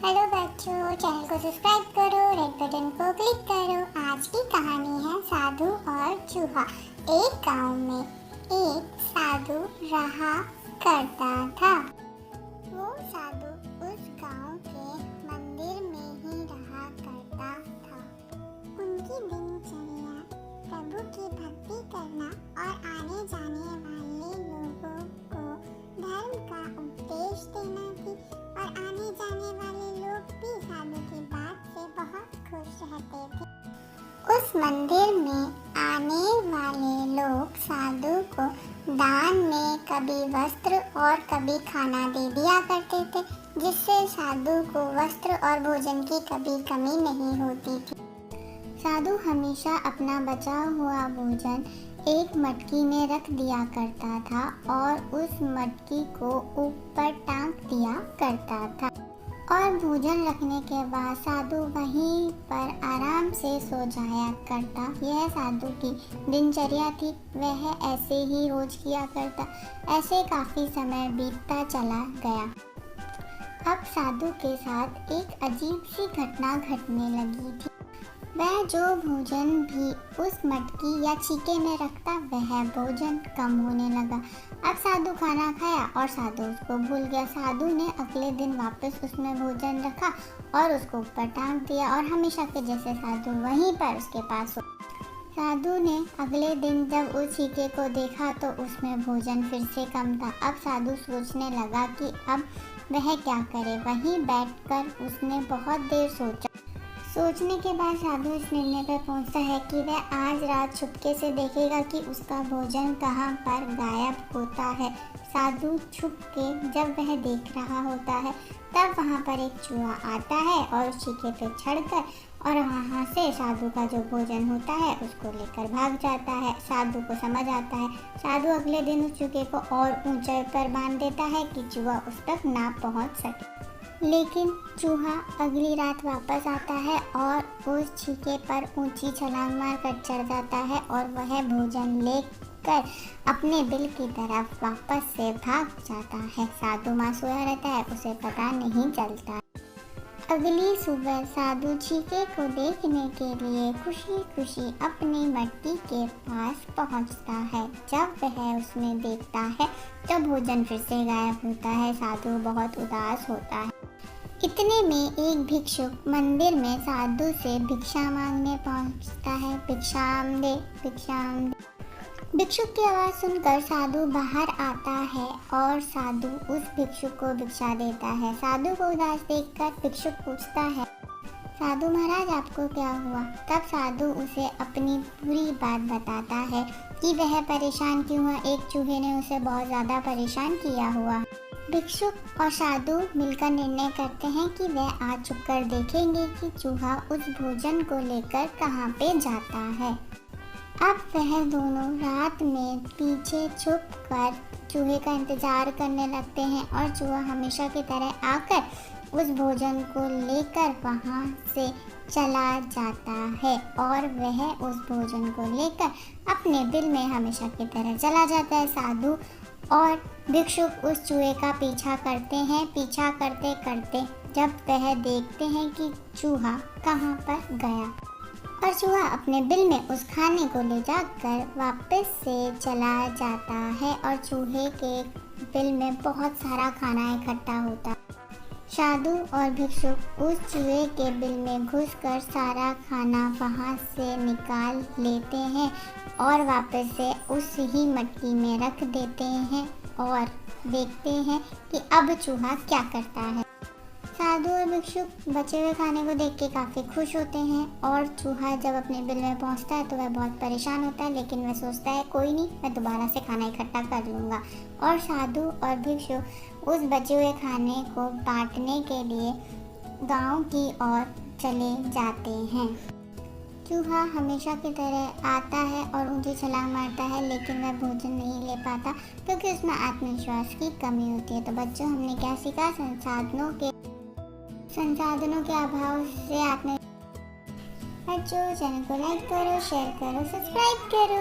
Hello बच्चों, channel को subscribe करो, रेड बटन को क्लिक करो। आज की कहानी है साधु और चूहा। एक गांव में एक साधु रहा करता था। वो साधु उस गांव के मंदिर में ही रहा करता था। उनकी दिनचर्या प्रभु की भक्ति करना और आने जाने वाले लोगों को धर्म का उपदेश देना थी। और आने जाने वाले लोग भी साधु की बात से बहुत खुश रहते थे। उस मंदिर में आने वाले लोग साधु को दान में कभी वस्त्र और कभी खाना दे दिया करते थे, जिससे साधु को वस्त्र और भोजन की कभी कमी नहीं होती थी। साधु हमेशा अपना बचा हुआ भोजन एक मटकी में रख दिया करता था और उस मटकी को ऊपर टांग दिया करता था। और भोजन रखने के बाद साधु वहीं पर आराम से सो जाया करता। यह साधु की दिनचर्या थी। वह ऐसे ही रोज किया करता। ऐसे काफी समय बीतता चला गया। अब साधु के साथ एक अजीब सी घटना घटने लगी थी। वह जो भोजन भी उस मटकी या छीके में रखता, वह भोजन कम होने लगा। अब साधु खाना खाया और साधु उसको भूल गया। साधु ने अगले दिन वापस उसमें भोजन रखा और उसको ऊपर टांग दिया और हमेशा के जैसे साधु वहीं पर उसके पास सो। साधु ने अगले दिन जब उस छीके को देखा तो उसमें भोजन फिर से कम था। अब साधु सोचने लगा कि अब वह क्या करे। वहीं बैठकर उसने बहुत देर सोचा। सोचने के बाद साधु इस निर्णय पर पहुंचता है कि वह आज रात चुपके से देखेगा कि उसका भोजन कहाँ पर गायब होता है। साधु छुप के जब वह देख रहा होता है, तब वहाँ पर एक चूहा आता है और उस छीके पे चढ़कर और वहाँ से साधु का जो भोजन होता है उसको लेकर भाग जाता है। साधु को समझ आता है। साधु अगले दिन उस चूहे को और ऊंचाई पर बांध देता है कि चूहा उस तक ना पहुँच सके। लेकिन चूहा अगली रात वापस आता है और उस छीके पर ऊंची छलांग मारकर चढ़ जाता है और वह भोजन लेकर अपने बिल की तरफ वापस से भाग जाता है। साधु वहाँ सोया रहता है, उसे पता नहीं चलता। अगली सुबह साधु छीके को देखने के लिए खुशी खुशी अपनी मटकी के पास पहुंचता है। जब वह उसमें देखता है तो भोजन फिर से गायब होता है। साधु बहुत उदास होता है। इतने में एक भिक्षुक मंदिर में साधु से भिक्षा मांगने पहुंचता है। भिक्षाम दे, भिक्षाम दे। भिक्षुक की आवाज़ सुनकर साधु बाहर आता है और साधु उस भिक्षुक को भिक्षा देता है। साधु को उदास देखकर भिक्षुक पूछता है, साधु महाराज आपको क्या हुआ? तब साधु उसे अपनी पूरी बात बताता है कि वह परेशान क्यों हुआ। एक चूहे ने उसे बहुत ज़्यादा परेशान किया हुआ। भिक्षुक और साधु मिलकर निर्णय करते हैं कि वह आज छुपकर देखेंगे कि चूहा उस भोजन को लेकर कहाँ पे जाता है। अब वह दोनों रात में पीछे छुपकर चूहे का इंतजार करने लगते हैं और चूहा हमेशा की तरह आकर उस भोजन को लेकर वहाँ से चला जाता है और वह उस भोजन को लेकर अपने बिल में हमेशा की तरह चला जाता है। साधु और भिक्षुक उस चूहे का पीछा करते हैं। पीछा करते करते जब वह देखते हैं कि चूहा कहाँ पर गया और चूहा अपने बिल में उस खाने को ले जाकर वापस से चला जाता है और चूहे के बिल में बहुत सारा खाना इकट्ठा होता है। साधु और भिक्षुक उस चूहे के बिल में घुसकर सारा खाना वहाँ से निकाल लेते हैं और वापस से उस ही मटकी में रख देते हैं और देखते हैं कि अब चूहा क्या करता है। साधु और भिक्षुक बचे हुए खाने को देख के काफ़ी खुश होते हैं और चूहा जब अपने बिल में पहुंचता है तो वह बहुत परेशान होता है, लेकिन वह सोचता है कोई नहीं, मैं दोबारा से खाना इकट्ठा कर लूँगा। और साधु और भिक्षुक उस बचे हुए खाने को बांटने के लिए गांव की ओर चले जाते हैं। चूहा हमेशा की तरह आता है और ऊंची छलांग मारता है, लेकिन वह भोजन नहीं ले पाता क्योंकि उसमें आत्मविश्वास की कमी होती है। तो बच्चों, हमने क्या सीखा? संसाधनों के अभाव से बच्चों, चैनल को लाइक करो, शेयर करो, सब्सक्राइब करो।